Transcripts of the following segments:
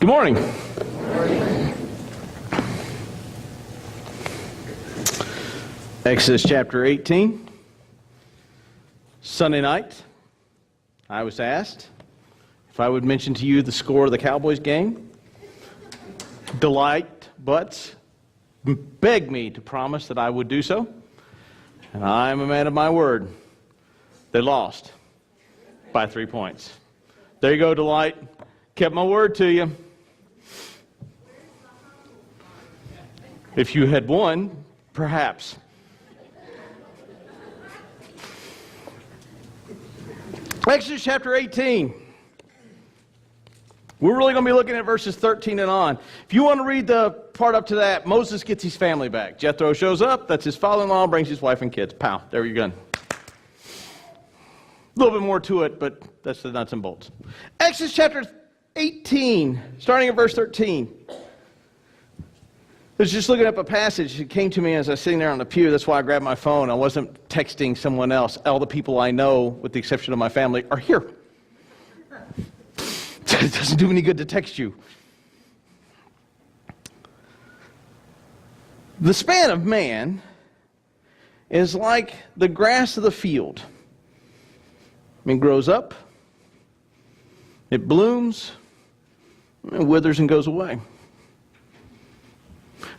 morning. Exodus chapter 18. Sunday night, I was asked if I would mention to you the score of the Cowboys game. Delight Butts begged me to promise that I would do so, and I am a man of my word. They lost by 3 points. There you go, Delight. Kept my word to you. If you had won, perhaps. Exodus chapter 18. We're really going to be looking at verses 13 and on. If you want to read the part up to that, Moses gets his family back. Jethro shows up. That's his father-in-law, brings his wife and kids. Pow, there you go. A little bit more to it, but that's the nuts and bolts. Exodus chapter 18, starting at verse 13. I was just looking up a passage. It came to me as I was sitting there on the pew. That's why I grabbed my phone. I wasn't texting someone else. All the people I know, with the exception of my family, are here. It doesn't do any good to text you. The span of man is like the grass of the field. It grows up, it blooms, it withers and goes away.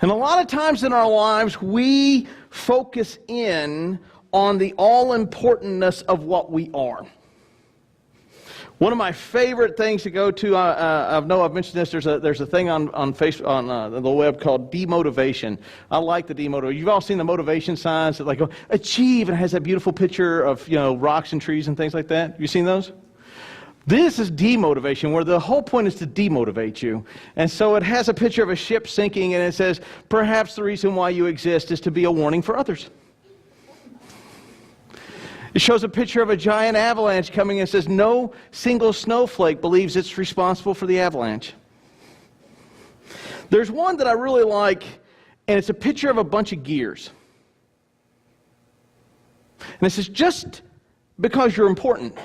And a lot of times in our lives, we focus in on the all-importantness of what we are. One of my favorite things to go to, I know I've mentioned this, there's a thing on Facebook, on the web called demotivation. I like the demotivation. You've all seen the motivation signs that like, achieve, and it has that beautiful picture of, rocks and trees and things like that. Have you seen those? This is demotivation, where the whole point is to demotivate you. And so it has a picture of a ship sinking, and it says, perhaps the reason why you exist is to be a warning for others. It shows a picture of a giant avalanche coming and says, no single snowflake believes it's responsible for the avalanche. There's one that I really like, and it's a picture of a bunch of gears. And it says, just because you're important,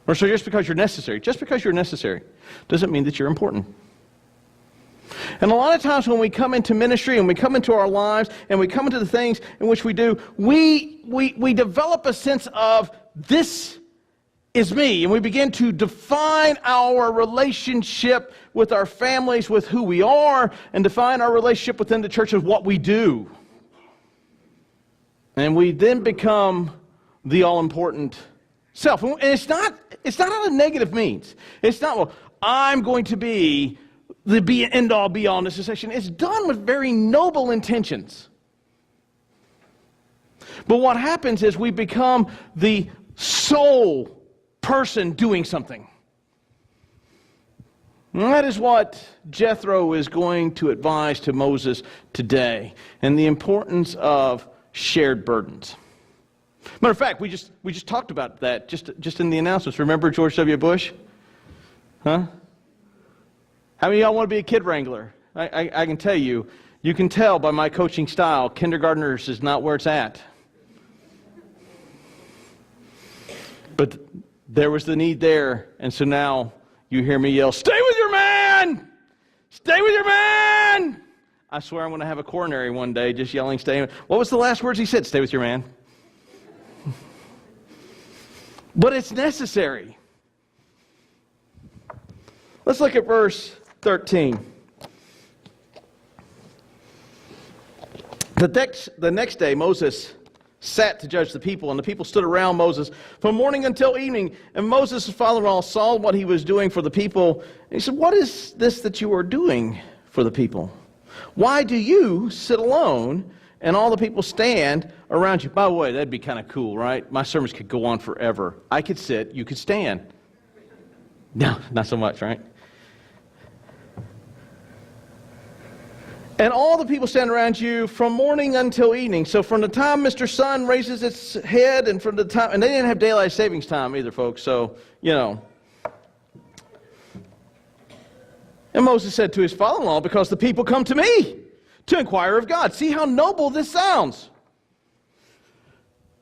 or so just because you're necessary, doesn't mean that you're important. And a lot of times when we come into ministry and we come into our lives and we come into the things in which we do, we develop a sense of this is me. And we begin to define our relationship with our families, with who we are, and define our relationship within the church as what we do. And we then become the all-important self. And it's not out of negative means. It's not, well, I'm going to be the end-all, be-all in this section. It's done with very noble intentions. But what happens is we become the sole person doing something. And that is what Jethro is going to advise to Moses today, and the importance of shared burdens. Matter of fact, we just talked about that just in the announcements. Remember George W. Bush? Huh? How many of y'all want to be a kid wrangler? I can tell you, you can tell by my coaching style, kindergartners is not where it's at. But there was the need there, and so now you hear me yell, stay with your man! Stay with your man! I swear I'm going to have a coronary one day just yelling, stay. What was the last words he said? Stay with your man. But it's necessary. Let's look at verse 13. The next day, Moses sat to judge the people, and the people stood around Moses from morning until evening. And Moses' father-in-law saw what he was doing for the people. And he said, what is this that you are doing for the people? Why do you sit alone and all the people stand around you? By the way, that'd be kind of cool, right? My sermons could go on forever. I could sit, you could stand. No, not so much, right? And all the people stand around you from morning until evening. So from the time Mr. Sun raises its head, and from the time, and they didn't have daylight savings time either, folks, so, And Moses said to his father-in-law, because the people come to me to inquire of God. See how noble this sounds.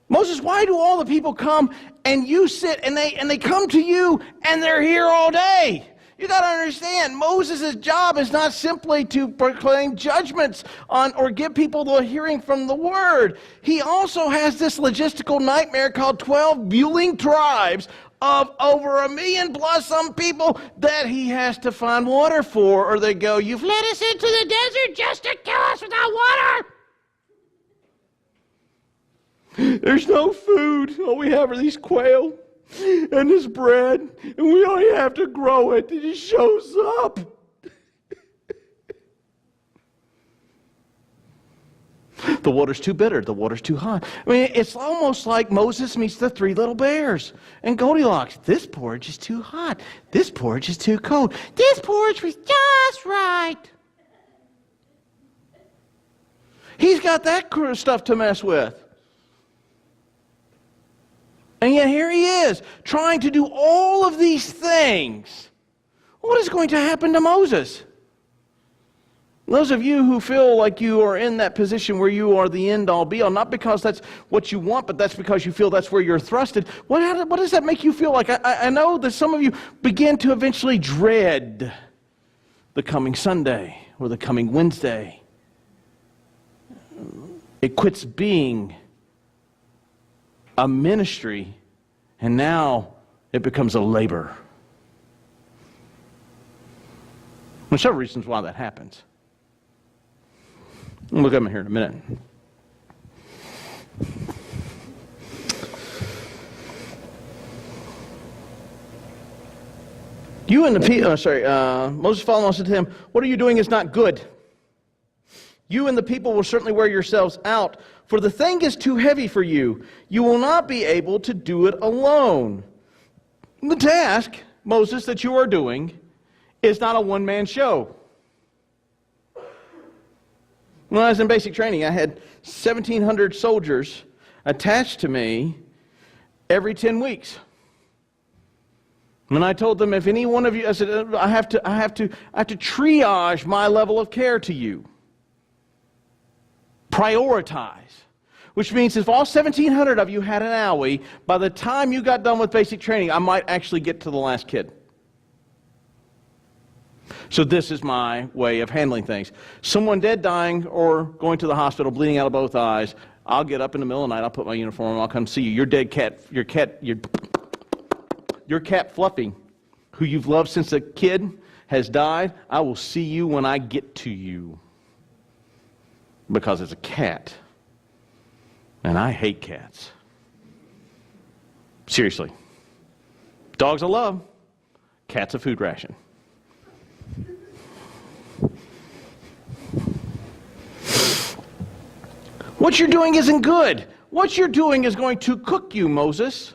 Moses, why do all the people come and you sit and they come to you and they're here all day? You got to understand, Moses' job is not simply to proclaim judgments on or give people the hearing from the word. He also has this logistical nightmare called 12 mewling tribes of over 1 million plus some people that he has to find water for, or they go, "You've led us into the desert just to kill us without water. There's no food. All we have are these quail and this bread, and we only have to grow it. It just shows up." The water's too bitter. The water's too hot. I mean, it's almost like Moses meets the 3 little bears and Goldilocks. This porridge is too hot. This porridge is too cold. This porridge was just right. He's got that kind of stuff to mess with. And yet here he is, trying to do all of these things. What is going to happen to Moses? Those of you who feel like you are in that position where you are the end-all, be-all, not because that's what you want, but that's because you feel that's where you're thrusted, what does that make you feel like? I know that some of you begin to eventually dread the coming Sunday or the coming Wednesday. It quits being a ministry, and now it becomes a labor. There's several reasons why that happens. We'll look at them here in a minute. You and the people, Moses followed and said to him, "What are you doing is not good. You and the people will certainly wear yourselves out, for the thing is too heavy for you. You will not be able to do it alone." The task, Moses, that you are doing is not a one-man show. When I was in basic training, I had 1,700 soldiers attached to me every 10 weeks. And I told them, if any one of you, I said, I have to triage my level of care to you. Prioritize. Which means if all 1,700 of you had an owie, by the time you got done with basic training, I might actually get to the last kid. So this is my way of handling things. Someone dead, dying, or going to the hospital, bleeding out of both eyes, I'll get up in the middle of the night, I'll put my uniform on, I'll come see you. Your dead cat, your cat Fluffy, who you've loved since a kid, has died. I will see you when I get to you. Because it's a cat. And I hate cats. Seriously. Dogs I love. Cats a food ration. What you're doing isn't good. What you're doing is going to cook you, Moses.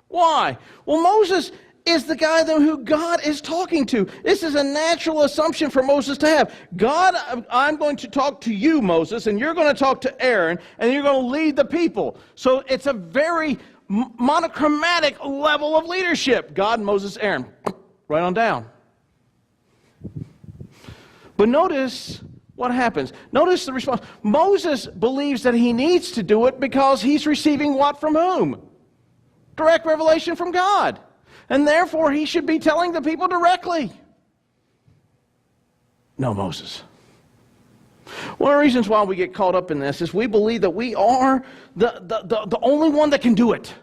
Why? Well, Moses is the guy who God is talking to. This is a natural assumption for Moses to have. God, I'm going to talk to you, Moses, and you're going to talk to Aaron, and you're going to lead the people. So it's a very monochromatic level of leadership. God, Moses, Aaron. Right on down. But notice what happens. Notice the response. Moses believes that he needs to do it because he's receiving what from whom? Direct revelation from God. And therefore, he should be telling the people directly. No, Moses. One of the reasons why we get caught up in this is we believe that we are the only one that can do it.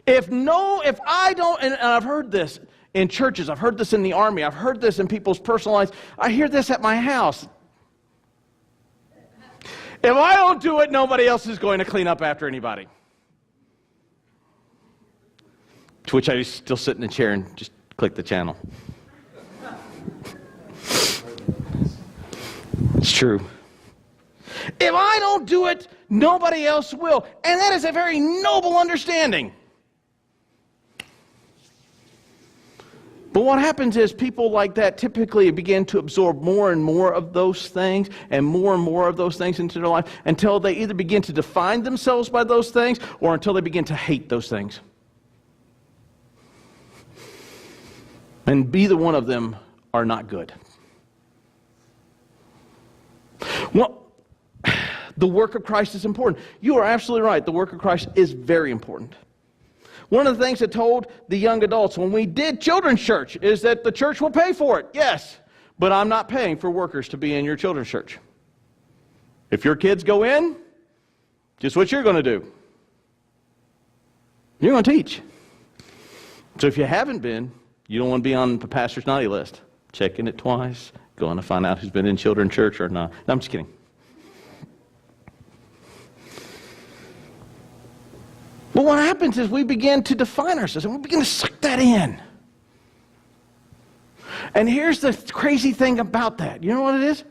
If I don't, and I've heard this in churches, I've heard this in the army, I've heard this in people's personal lives, I hear this at my house. If I don't do it, nobody else is going to clean up after anybody. To which I still sit in the chair and just click the channel. It's true. If I don't do it, nobody else will. And that is a very noble understanding. But what happens is people like that typically begin to absorb more and more of those things and more of those things into their life until they either begin to define themselves by those things or until they begin to hate those things. And either one of them are not good. Well, the work of Christ is important. You are absolutely right. The work of Christ is very important. One of the things I told the young adults when we did children's church is that the church will pay for it. Yes, but I'm not paying for workers to be in your children's church. If your kids go in, guess what you're going to do? You're going to teach. So if you haven't been, you don't want to be on the pastor's naughty list. Checking it twice, going to find out who's been in children's church or not. No, I'm just kidding. But what happens is we begin to define ourselves and we begin to suck that in. And here's the crazy thing about that. You know what it is?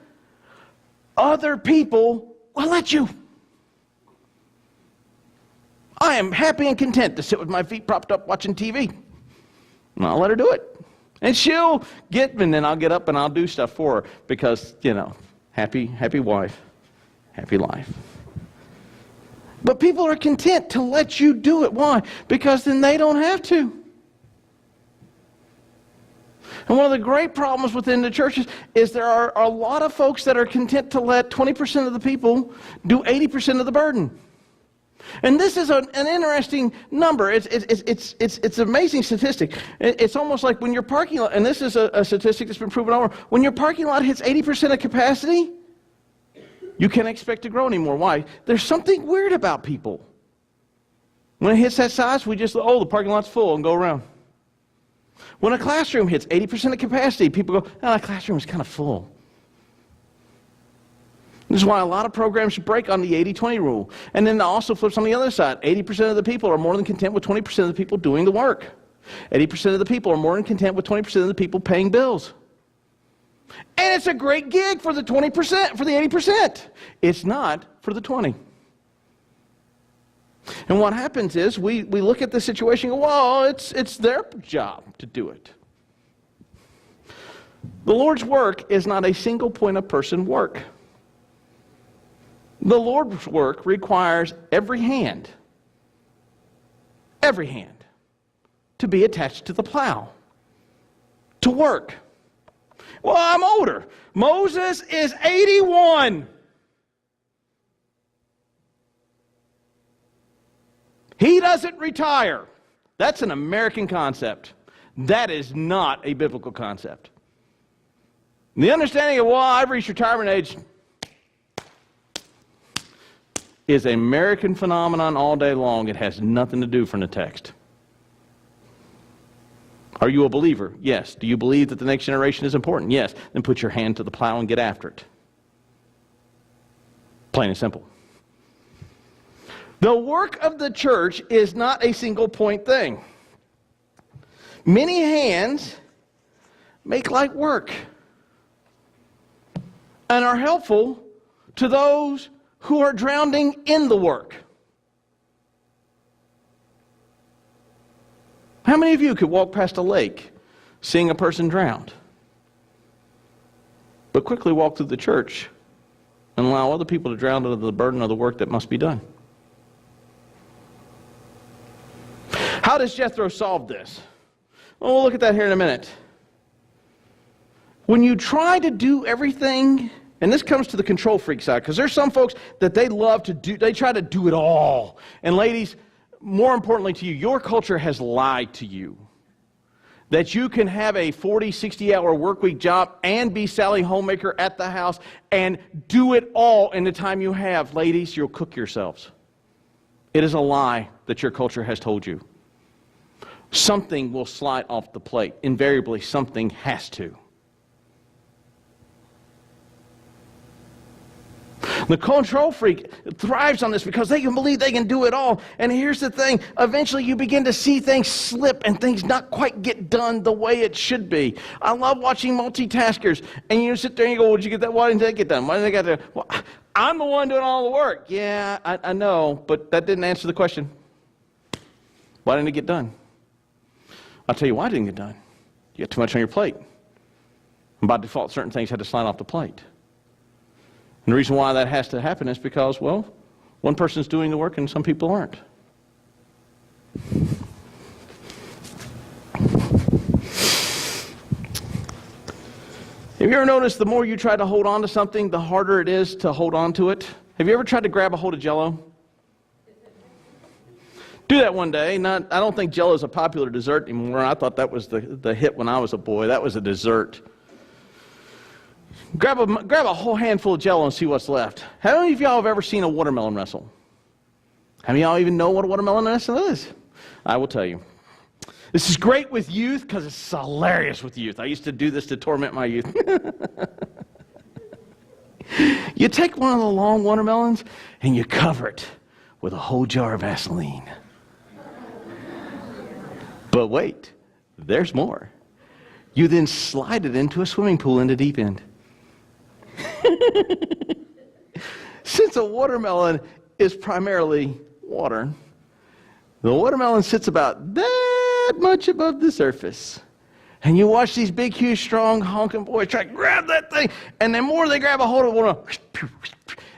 Other people will let you. I am happy and content to sit with my feet propped up watching TV. And I'll let her do it. And she'll get, and then I'll get up and I'll do stuff for her because, happy wife, happy life. But people are content to let you do it. Why? Because then they don't have to. And one of the great problems within the churches is there are a lot of folks that are content to let 20% of the people do 80% of the burden. And this is an interesting number. It's an amazing statistic. It's almost like when your parking lot, and this is a statistic that's been proven over, when your parking lot hits 80% of capacity, you can't expect to grow anymore. Why? There's something weird about people. When it hits that size, we just, the parking lot's full and go around. When a classroom hits 80% of capacity, people go, that classroom is kind of full. This is why a lot of programs break on the 80-20 rule. And then it also flips on the other side. 80% of the people are more than content with 20% of the people doing the work. 80% of the people are more than content with 20% of the people paying bills. And it's a great gig for the 20%, for the 80%. It's not for the 20%. And what happens is we look at the situation and go, well, it's their job to do it. The Lord's work is not a single point of person work. The Lord's work requires every hand to be attached to the plow, to work. Well, I'm older. Moses is 81. He doesn't retire. That's an American concept. That is not a biblical concept. The understanding of, well, I've reached retirement age is an American phenomenon all day long. It has nothing to do from the text. Are you a believer? Yes. Do you believe that the next generation is important? Yes. Then put your hand to the plow and get after it. Plain and simple. The work of the church is not a single point thing. Many hands make light work and are helpful to those who are drowning in the work. How many of you could walk past a lake seeing a person drowned, but quickly walk through the church and allow other people to drown under the burden of the work that must be done? How does Jethro solve this? Well, we'll look at that here in a minute. When you try to do everything, and this comes to the control freak side, because there's some folks that they try to do it all. And ladies, more importantly to you, your culture has lied to you. That you can have a 40, 60-hour work week job and be Sally Homemaker at the house and do it all in the time you have. Ladies, you'll cook yourselves. It is a lie that your culture has told you. Something will slide off the plate. Invariably, something has to. The control freak thrives on this because they can believe they can do it all. And here's the thing. Eventually, you begin to see things slip and things not quite get done the way it should be. I love watching multitaskers. And you sit there and you go, well, did you get that? Why didn't that get done? Why didn't they get that? Well, I'm the one doing all the work. Yeah, I know, but that didn't answer the question. Why didn't it get done? I'll tell you why it didn't get done. You got too much on your plate. And by default, certain things had to slide off the plate. And the reason why that has to happen is because, well, one person's doing the work and some people aren't. Have you ever noticed the more you try to hold on to something, the harder it is to hold on to it? Have you ever tried to grab a hold of Jell-O? Do that one day. I don't think Jell-O is a popular dessert anymore. I thought that was the hit when I was a boy. That was a dessert. Grab a whole handful of Jell-O and see what's left. How many of y'all have ever seen a watermelon wrestle? How many of y'all even know what a watermelon wrestle is? I will tell you. This is great with youth because it's hilarious with youth. I used to do this to torment my youth. You take one of the long watermelons and you cover it with a whole jar of Vaseline. But wait, there's more. You then slide it into a swimming pool in the deep end. Since a watermelon is primarily water, the watermelon sits about that much above the surface. And you watch these big, huge, strong, honking boys try to grab that thing, and the more they grab a hold of it,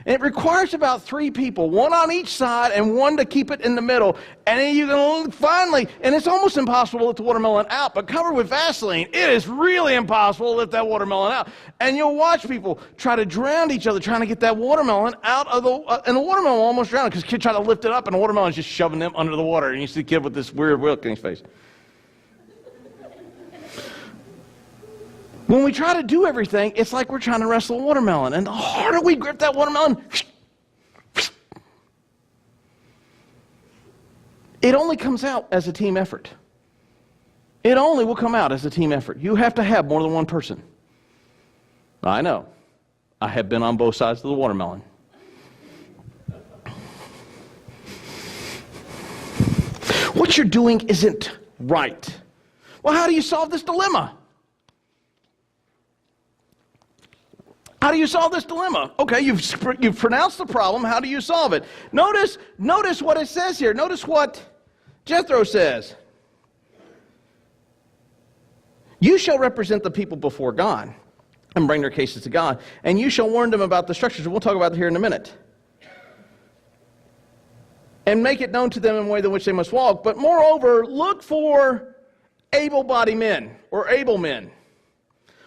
and it requires about 3 people, one on each side and one to keep it in the middle. And then you can finally, and it's almost impossible to lift the watermelon out, but covered with Vaseline, it is really impossible to lift that watermelon out. And you'll watch people try to drown each other trying to get that watermelon out of and the watermelon will almost drown because the kid try to lift it up and the watermelon's just shoving them under the water. And you see the kid with this weird look in his face. When we try to do everything, it's like we're trying to wrestle a watermelon. And the harder we grip that watermelon, it only comes out as a team effort. It only will come out as a team effort. You have to have more than one person. I know. I have been on both sides of the watermelon. What you're doing isn't right. Well, how do you solve this dilemma? How do you solve this dilemma? Okay, you've pronounced the problem. How do you solve it? Notice what it says here. Notice what Jethro says. You shall represent the people before God and bring their cases to God, and you shall warn them about the structures. We'll talk about it here in a minute. And make it known to them in a way in which they must walk. But moreover, look for able-bodied men or able men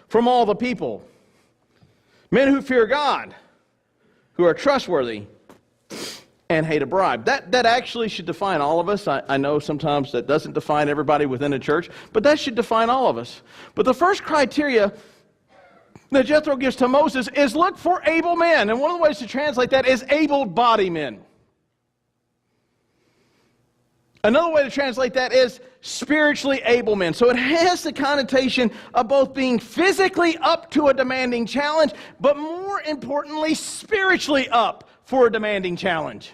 from all the people. Men who fear God, who are trustworthy, and hate a bribe. That actually should define all of us. I know sometimes that doesn't define everybody within a church, but that should define all of us. But the first criteria that Jethro gives to Moses is look for able men. And one of the ways to translate that is able-bodied men. Another way to translate that is spiritually able men. So it has the connotation of both being physically up to a demanding challenge, but more importantly, spiritually up for a demanding challenge.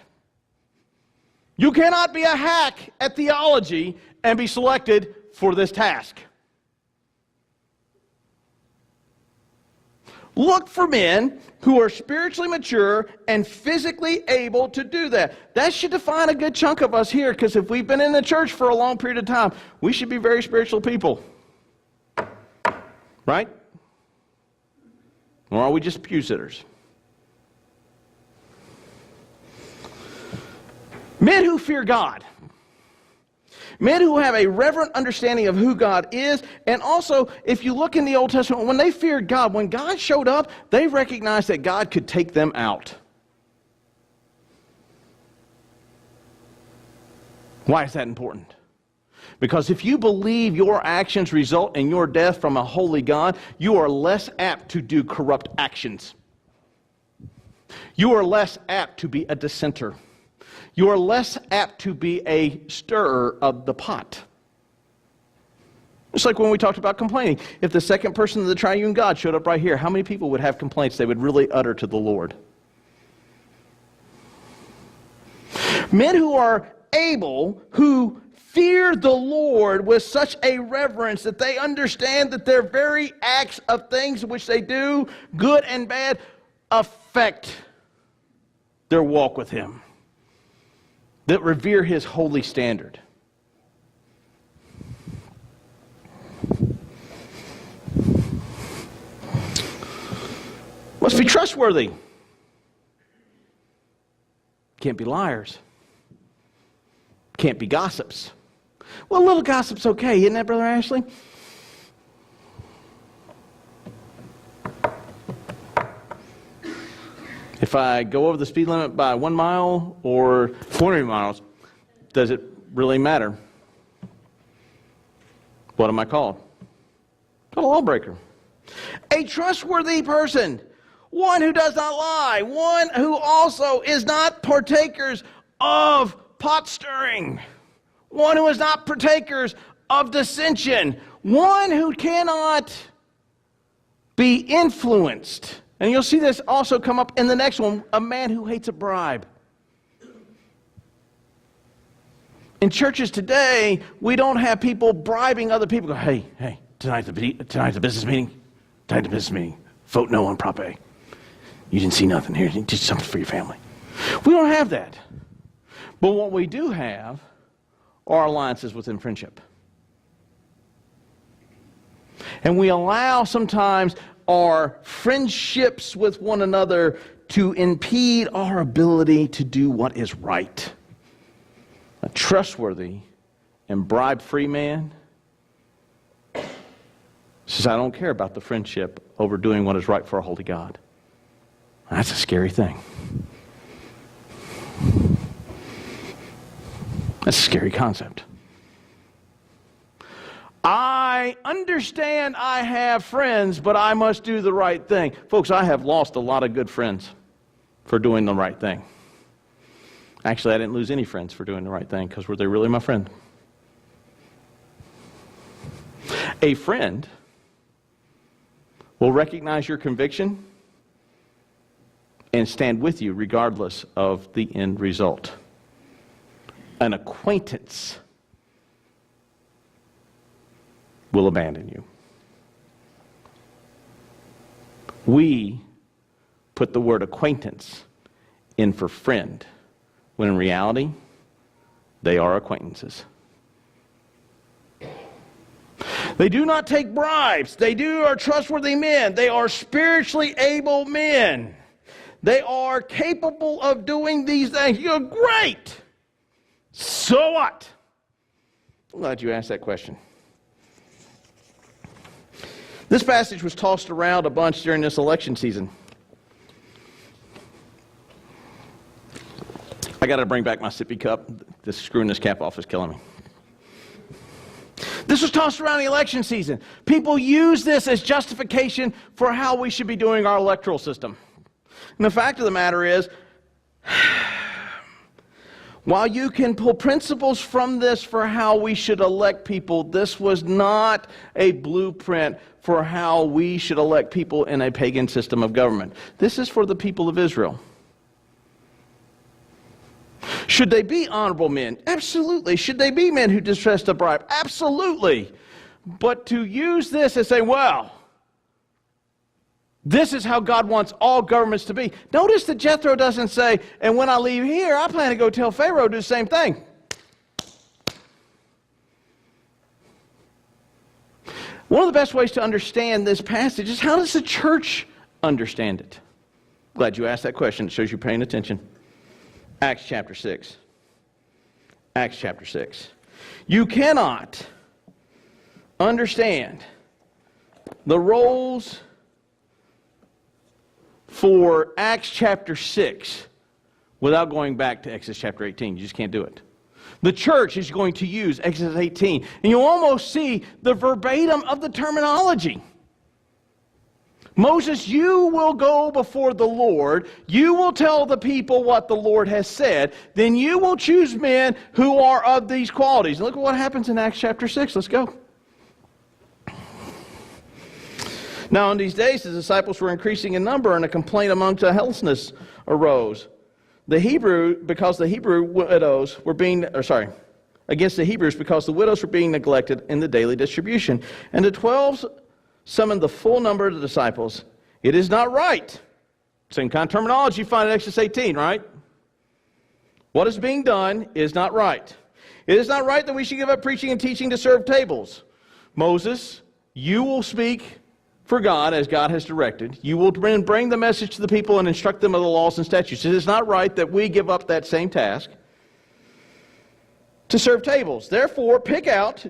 You cannot be a hack at theology and be selected for this task. Look for men who are spiritually mature and physically able to do that. That should define a good chunk of us here, because if we've been in the church for a long period of time, we should be very spiritual people. Right? Or are we just pew sitters? Men who fear God. Men who have a reverent understanding of who God is. And also, if you look in the Old Testament, when they feared God, when God showed up, they recognized that God could take them out. Why is that important? Because if you believe your actions result in your death from a holy God, you are less apt to do corrupt actions. You are less apt to be a dissenter. You are less apt to be a stirrer of the pot. It's like when we talked about complaining. If the second person of the triune God showed up right here, how many people would have complaints they would really utter to the Lord? Men who are able, who fear the Lord with such a reverence that they understand that their very acts of things which they do, good and bad, affect their walk with Him. That revere His holy standard. Must be trustworthy. Can't be liars. Can't be gossips. Well, a little gossip's okay, isn't that, Brother Ashley? If I go over the speed limit by 1 mile or 40 miles, does it really matter. What am I called? Called a lawbreaker. A trustworthy person, one who does not lie, one who also is not partakers of pot stirring, one who is not partakers of dissension, one who cannot be influenced. And you'll see this also come up in the next one, a man who hates a bribe. In churches today, we don't have people bribing other people. Go, hey, tonight's a business meeting. Tonight's a business meeting. Vote no on Prop A. You didn't see nothing here. Just something for your family. We don't have that. But what we do have are alliances within friendship. And we allow sometimes our friendships with one another to impede our ability to do what is right. A trustworthy and bribe-free man says, I don't care about the friendship over doing what is right for a holy God. That's a scary thing. That's a scary concept. I understand I have friends, but I must do the right thing. Folks, I have lost a lot of good friends for doing the right thing. Actually, I didn't lose any friends for doing the right thing because were they really my friend? A friend will recognize your conviction and stand with you regardless of the end result. An acquaintance will abandon you. We put the word acquaintance in for friend, when in reality, they are acquaintances. They do not take bribes. They are trustworthy men. They are spiritually able men. They are capable of doing these things. You're great. So what? I'm glad you asked that question. This passage was tossed around a bunch during this election season. I got to bring back my sippy cup. This screwing this cap off is killing me. This was tossed around the election season. People use this as justification for how we should be doing our electoral system. And the fact of the matter is, while you can pull principles from this for how we should elect people, this was not a blueprint for how we should elect people in a pagan system of government. This is for the people of Israel. Should they be honorable men? Absolutely. Should they be men who distressed a bribe? Absolutely. But to use this and say, well, this is how God wants all governments to be. Notice that Jethro doesn't say, and when I leave here, I plan to go tell Pharaoh to do the same thing. One of the best ways to understand this passage is, how does the church understand it? Glad you asked that question. It shows you're paying attention. Acts chapter 6. Acts chapter 6. You cannot understand the roles for Acts chapter 6 without going back to Exodus chapter 18. You just can't do it. The church is going to use Exodus 18, and you'll almost see the verbatim of the terminology. Moses, you will go before the Lord. You will tell the people what the Lord has said. Then you will choose men who are of these qualities. And look at what happens in Acts chapter 6. Let's go. Now, in these days, the disciples were increasing in number, and a complaint among the Hellenists arose. Because the widows were being neglected in the daily distribution. And the 12 summoned the full number of the disciples. It is not right. Same kind of terminology you find in Exodus 18, right? What is being done is not right. It is not right that we should give up preaching and teaching to serve tables. Moses, you will speak for God as God has directed. You will bring the message to the people and instruct them of the laws and statutes. It is not right that we give up that same task to serve tables. Therefore,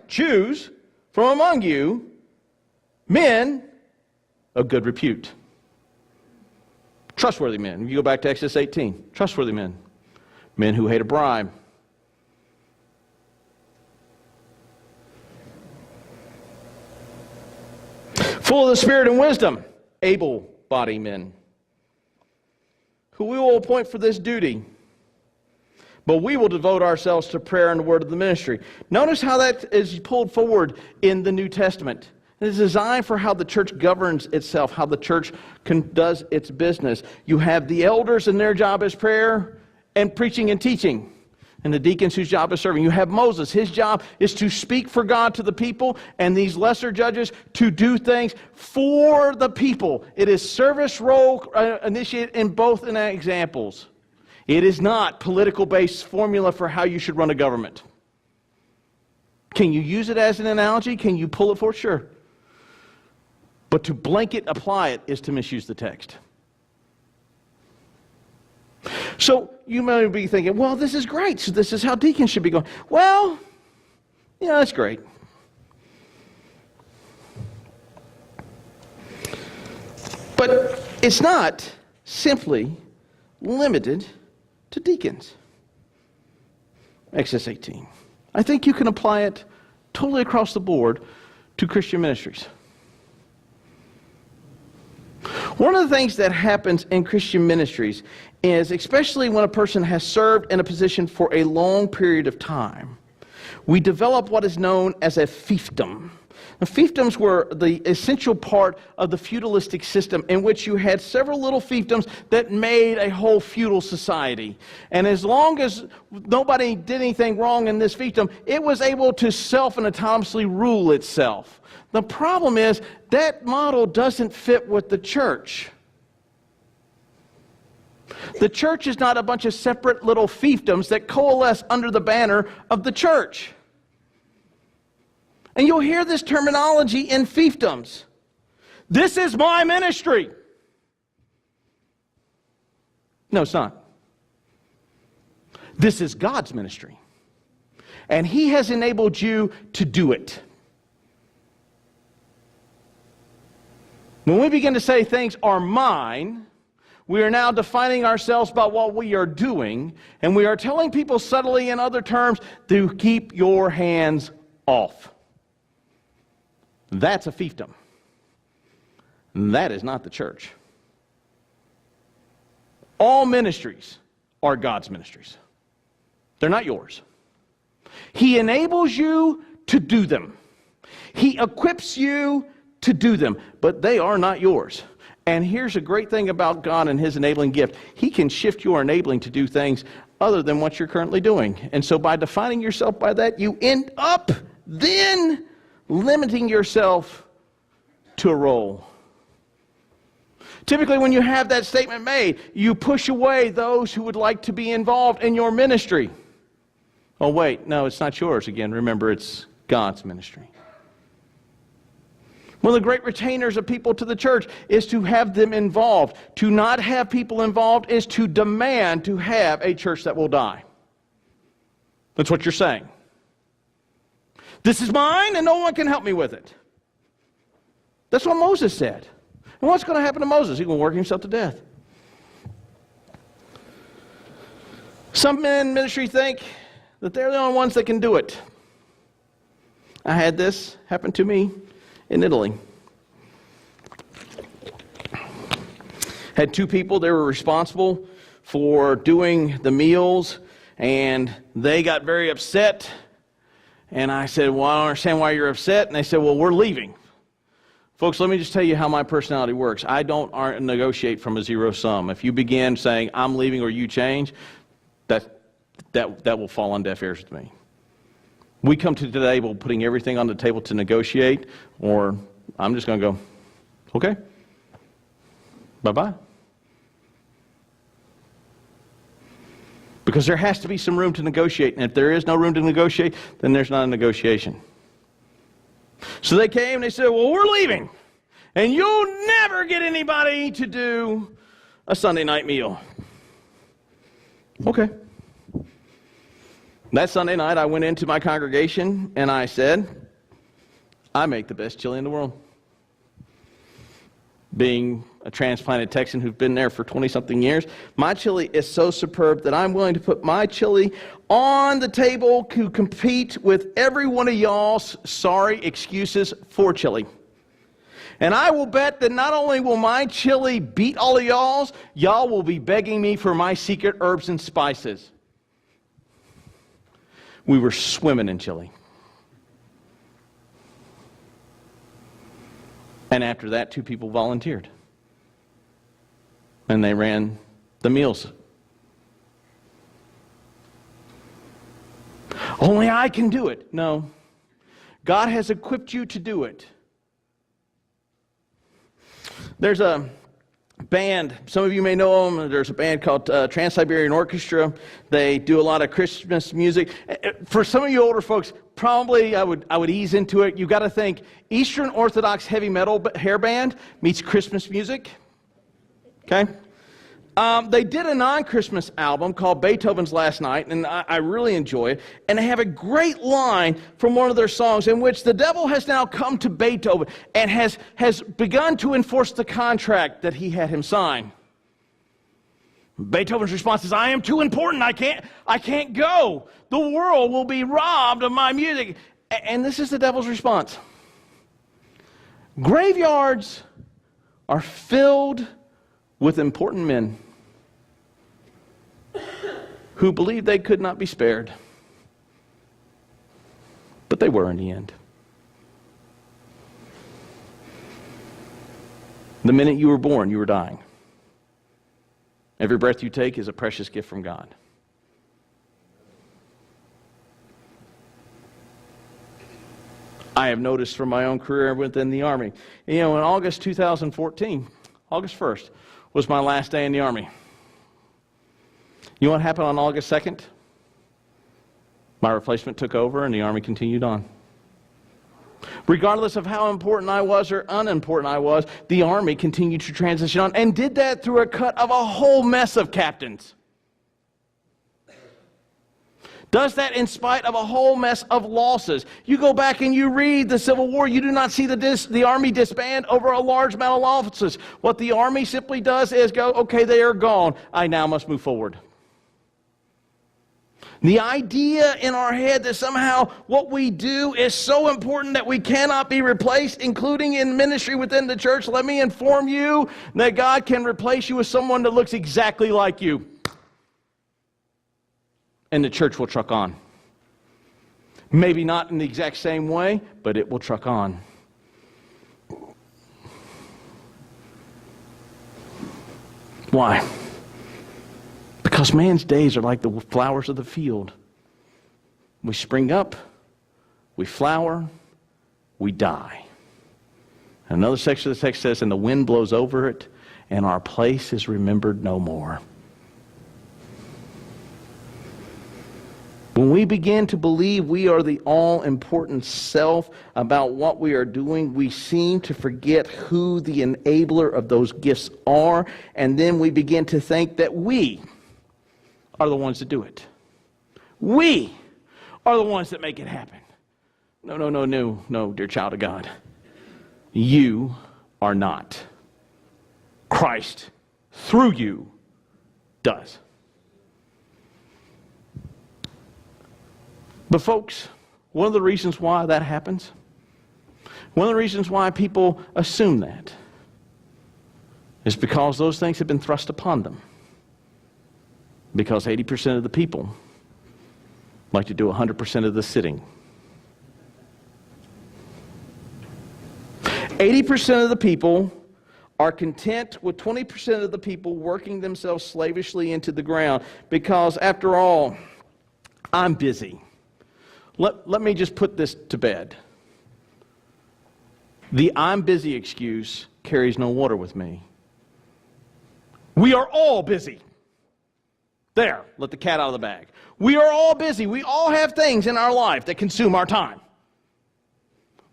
choose from among you men of good repute. Trustworthy men. If you go back to Exodus 18, trustworthy men. Men who hate a bribe. full of the Spirit and wisdom, able-bodied men, who we will appoint for this duty. But we will devote ourselves to prayer and the word of the ministry. Notice how that is pulled forward in the New Testament. It is designed for how the church governs itself, how the church does its business. You have the elders, and their job is prayer and preaching and teaching. And the deacons, whose job is serving. You have Moses. His job is to speak for God to the people, and these lesser judges to do things for the people. It is service role initiated in both examples. It is not political-based formula for how you should run a government. Can you use it as an analogy? Can you pull it for it? Sure. But to blanket apply it is to misuse the text. So you may be thinking, well, this is great. So this is how deacons should be going. Well, yeah, that's great. But it's not simply limited to deacons. Exodus 18. I think you can apply it totally across the board to Christian ministries. One of the things that happens in Christian ministries is, especially when a person has served in a position for a long period of time, we develop what is known as a fiefdom. The fiefdoms were the essential part of the feudalistic system, in which you had several little fiefdoms that made a whole feudal society. And as long as nobody did anything wrong in this fiefdom, it was able to self and autonomously rule itself. The problem is that model doesn't fit with the church. The church is not a bunch of separate little fiefdoms that coalesce under the banner of the church. And you'll hear this terminology in fiefdoms. This is my ministry. No, it's not. This is God's ministry. And He has enabled you to do it. When we begin to say things are mine, we are now defining ourselves by what we are doing, and we are telling people subtly in other terms to keep your hands off. That's a fiefdom. That is not the church. All ministries are God's ministries. They're not yours. He enables you to do them. He equips you to do them, but they are not yours. And here's a great thing about God and His enabling gift. He can shift your enabling to do things other than what you're currently doing. And so by defining yourself by that, you end up then limiting yourself to a role. Typically, when you have that statement made, you push away those who would like to be involved in your ministry. Oh, wait, no, it's not yours again. Remember, it's God's ministry. One of the great retainers of people to the church is to have them involved. To not have people involved is to demand to have a church that will die. That's what you're saying. This is mine and no one can help me with it. That's what Moses said. And what's going to happen to Moses? He's going to work himself to death. Some men in ministry think that they're the only ones that can do it. I had this happen to me in Italy. Had two people, they were responsible for doing the meals, and they got very upset. And I said, well, I don't understand why you're upset. And they said, well, we're leaving. Folks, let me just tell you how my personality works. I don't negotiate from a zero sum. If you begin saying, I'm leaving or you change, that will fall on deaf ears with me. We come to the table putting everything on the table to negotiate, or I'm just going to go, okay, bye-bye. Because there has to be some room to negotiate, and if there is no room to negotiate, then there's not a negotiation. So they came and they said, well, we're leaving, and you'll never get anybody to do a Sunday night meal. Okay. That Sunday night, I went into my congregation and I said, I make the best chili in the world. Being a transplanted Texan who's been there for 20-something years, my chili is so superb that I'm willing to put my chili on the table to compete with every one of y'all's sorry excuses for chili. And I will bet that not only will my chili beat all of y'all's, y'all will be begging me for my secret herbs and spices. We were swimming in chili. And after that, 2 people volunteered. And they ran the meals. Only I can do it. No. God has equipped you to do it. There's a band, some of you may know them. There's a band called Trans-Siberian Orchestra. They do a lot of Christmas music. For some of you older folks, probably I would ease into it. You've got to think Eastern Orthodox heavy metal hair band meets Christmas music. Okay? They did a non-Christmas album called Beethoven's Last Night, and I really enjoy it. And they have a great line from one of their songs in which the devil has now come to Beethoven and has begun to enforce the contract that he had him sign. Beethoven's response is, I am too important. I can't go. The world will be robbed of my music. And this is the devil's response. Graveyards are filled with important men who believed they could not be spared. But they were in the end. The minute you were born, you were dying. Every breath you take is a precious gift from God. I have noticed from my own career within the Army. You know, in August 2014, August 1st, was my last day in the Army. You know what happened on August 2nd? My replacement took over and the Army continued on. Regardless of how important I was or unimportant I was, the Army continued to transition on and did that through a cut of a whole mess of captains. Does that in spite of a whole mess of losses. You go back and you read the Civil War, you do not see the Army disband over a large amount of losses. What the Army simply does is go, okay, they are gone. I now must move forward. The idea in our head that somehow what we do is so important that we cannot be replaced, including in ministry within the church. Let me inform you that God can replace you with someone that looks exactly like you. And the church will truck on. Maybe not in the exact same way, but it will truck on. Why? Because man's days are like the flowers of the field. We spring up, we flower, we die. Another section of the text says, and the wind blows over it, and our place is remembered no more. When we begin to believe we are the all-important self about what we are doing, we seem to forget who the enabler of those gifts are, and then we begin to think that we are the ones that do it. We are the ones that make it happen. No, dear child of God. You are not. Christ, through you, does. But folks, one of the reasons why that happens, one of the reasons why people assume that, is because those things have been thrust upon them. Because 80% of the people like to do 100% of the sitting. 80% of the people are content with 20% of the people working themselves slavishly into the ground. Because after all, I'm busy. Let me just put this to bed. The I'm busy excuse carries no water with me. We are all busy. There, let the cat out of the bag. We are all busy. We all have things in our life that consume our time.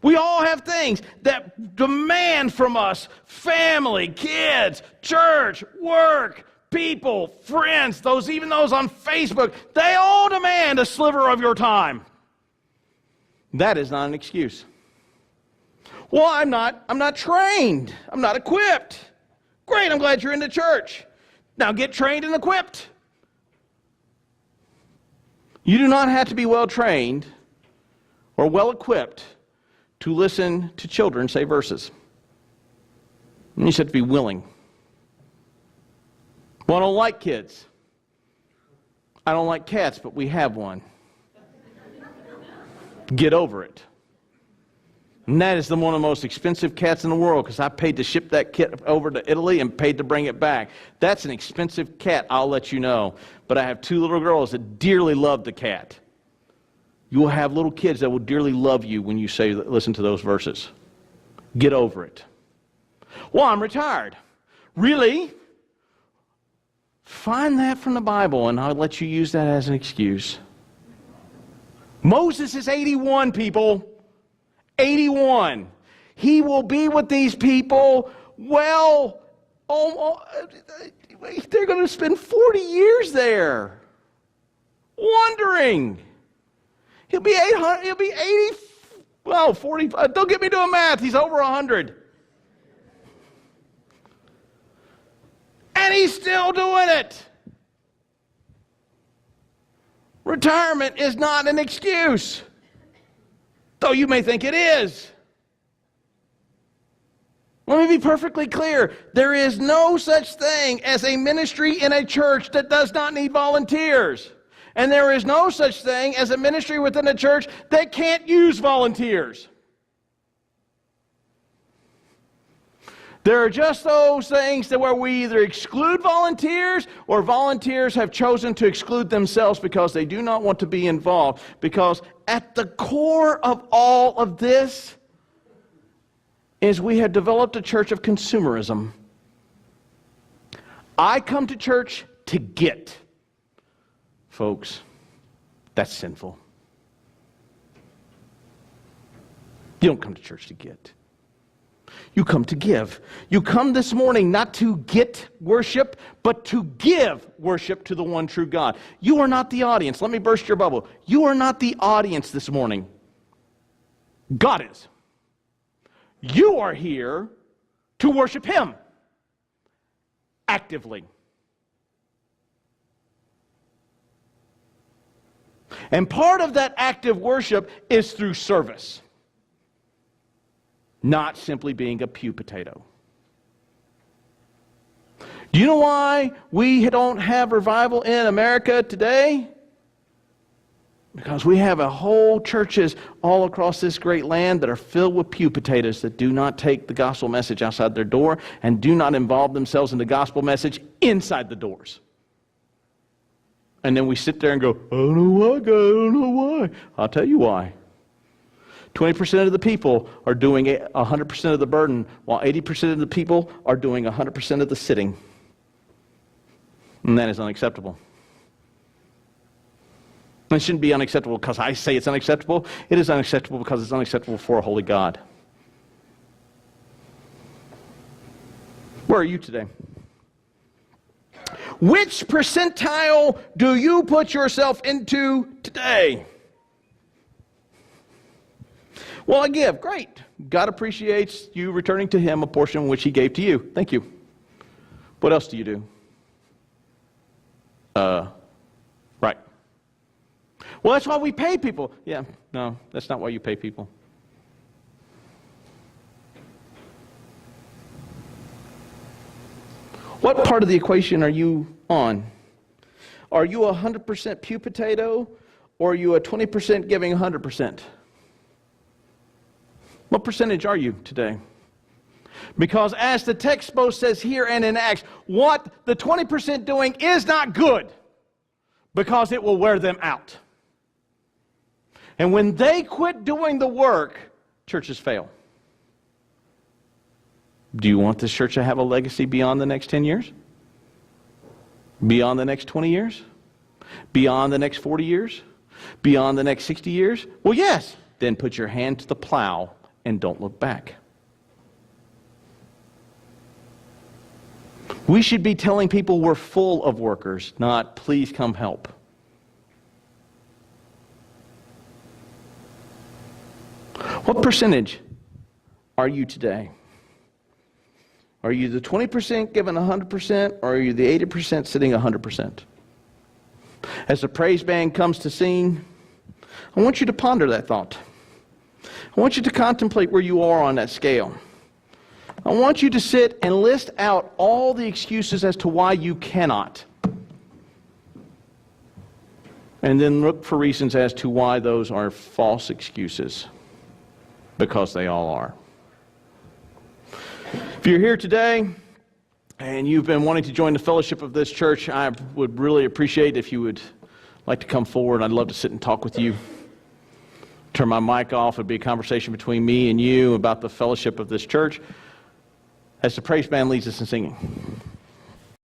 We all have things that demand from us family, kids, church, work, people, friends, even those on Facebook. They all demand a sliver of your time. That is not an excuse. Well, I'm not trained. I'm not equipped. Great, I'm glad you're in the church. Now get trained and equipped. You do not have to be well trained or well equipped to listen to children say verses. You just have to be willing. Well, I don't like kids. I don't like cats, but we have one. Get over it. And that is one of the most expensive cats in the world, because I paid to ship that cat over to Italy and paid to bring it back. That's an expensive cat, I'll let you know. But I have 2 little girls that dearly love the cat. You will have little kids that will dearly love you when you say, listen to those verses. Get over it. Well, I'm retired. Really? Find that from the Bible, and I'll let you use that as an excuse. Moses is 81, people. 81. He will be with these people, well, they're going to spend 40 years there, wandering. He'll be 800, he'll be 80, well, 40, don't get me doing math, he's over 100. And he's still doing it. Retirement is not an excuse, though you may think it is. Let me be perfectly clear. There is no such thing as a ministry in a church that does not need volunteers. And there is no such thing as a ministry within a church that can't use volunteers. There are just those things that where we either exclude volunteers or volunteers have chosen to exclude themselves because they do not want to be involved. Because at the core of all of this is we have developed a church of consumerism. I come to church to get. Folks, that's sinful. You don't come to church to get. You come to give. You come this morning not to get worship, but to give worship to the one true God. You are not the audience. Let me burst your bubble. You are not the audience this morning. God is. You are here to worship Him actively. And part of that active worship is through service. Not simply being a pew potato. Do you know why we don't have revival in America today? Because we have a whole churches all across this great land that are filled with pew potatoes that do not take the gospel message outside their door and do not involve themselves in the gospel message inside the doors. And then we sit there and go, I don't know why, God, I don't know why. I'll tell you why. 20% of the people are doing 100% of the burden, while 80% of the people are doing 100% of the sitting. And that is unacceptable. It shouldn't be unacceptable because I say it's unacceptable. It is unacceptable because it's unacceptable for a holy God. Where are you today? Which percentile do you put yourself into today? Well, I give. Great. God appreciates you returning to Him a portion which He gave to you. Thank you. What else do you do? Right. Well, that's why we pay people. Yeah, no, that's not why you pay people. What part of the equation are you on? Are you 100% pew potato, or are you a 20% giving 100%? What percentage are you today? Because as the text both says here and in Acts, what the 20% doing is not good because it will wear them out. And when they quit doing the work, churches fail. Do you want this church to have a legacy beyond the next 10 years? Beyond the next 20 years? Beyond the next 40 years? Beyond the next 60 years? Well, yes. Then put your hand to the plow and don't look back. We should be telling people we're full of workers, not please come help. What percentage are you today? Are you the 20% giving 100%, or are you the 80% sitting 100%? As the praise band comes to sing, I want you to ponder that thought. I want you to contemplate where you are on that scale. I want you to sit and list out all the excuses as to why you cannot. And then look for reasons as to why those are false excuses. Because they all are. If you're here today and you've been wanting to join the fellowship of this church, I would really appreciate if you would like to come forward. I'd love to sit and talk with you. Turn my mic off. It'd be a conversation between me and you about the fellowship of this church as the praise band leads us in singing.